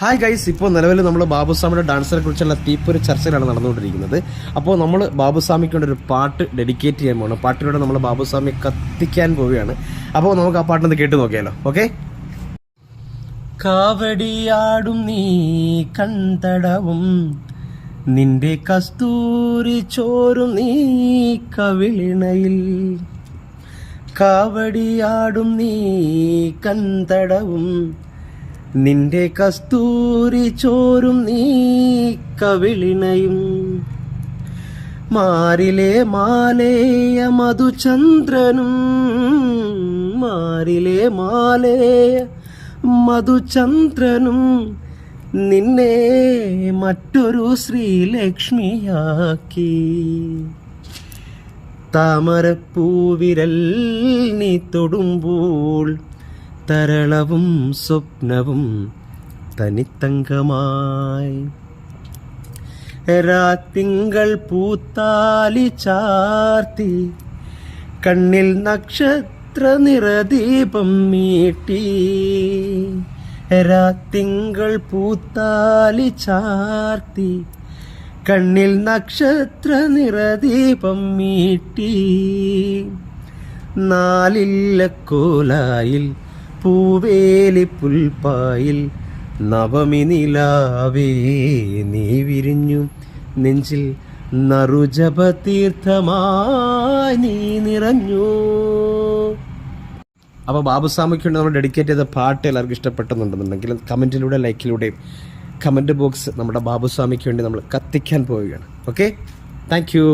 Hi guys, ഇപ്പോൾ നിലവിൽ നമ്മൾ ബാബുസ്വാമിയുടെ ഡാൻസിനെ കുറിച്ചുള്ള തീപ്പൊരു ചർച്ചയിലാണ് നടന്നുകൊണ്ടിരിക്കുന്നത്. അപ്പോൾ നമ്മൾ ബാബുസ്വാമിക്ക് വേണ്ടി ഒരു പാട്ട് ഡെഡിക്കേറ്റ് ചെയ്യാൻ പോകണം. പാട്ടിലൂടെ നമ്മൾ ബാബുസ്വാമി കത്തിക്കാൻ പോവുകയാണ്. അപ്പോൾ നമുക്ക് ആ പാട്ടൊന്ന് കേട്ട് നോക്കിയാലോ. ഓക്കെ. കാവടിയാടും നീ കൺതടവും, നിന്റെ കസ്തൂരി ചോരും നീ കവിളിണയിൽ. കാവടിയാടും നീ കൺതടവും, നിന്റെ കസ്തൂരി ചോരും നീ കവിളിണയും. മാറിലെ മാലേയ മധുചന്ദ്രനും, മാറിലെ മാലേയ മധുചന്ദ്രനും നിന്നെ മറ്റൊരു ശ്രീലക്ഷ്മിയാക്കി. താമരപ്പൂവിരൽ നീ തൊടുമ്പോൾ തരളവും സ്വപ്നവും തനിത്തങ്കമായി. രാത്തിങ്കൾ പൂത്താലി ചാർത്തി, കണ്ണിൽ നക്ഷത്ര നിറദീപം മീട്ടി. രാത്തിങ്കൾ പൂത്താലി ചാർത്തി, കണ്ണിൽ നക്ഷത്ര നിറദീപം മീട്ടി. നാലില്ലക്കോലായിൽ പൂവേലി പുൽപ്പായിൽ നവമി നിലാവേ നീ വിരിഞ്ഞു. നെഞ്ചിൽ നറുജപ തീർത്ഥമായി നീ നിറഞ്ഞു. അപ്പോൾ ബാബുസ്വാമിക്ക് വേണ്ടി നമ്മൾ ഡെഡിക്കേറ്റ് ചെയ്ത പാട്ട് എല്ലാവർക്കും ഇഷ്ടപ്പെട്ടെന്നുണ്ടെന്നുണ്ടെങ്കിൽ കമൻറ്റിലൂടെ ലൈക്കിലൂടെയും കമൻറ്റ് ബോക്സ് നമ്മുടെ ബാബുസ്വാമിക്ക് വേണ്ടി നമ്മൾ കത്തിക്കാൻ പോവുകയാണ്. Okay, thank you.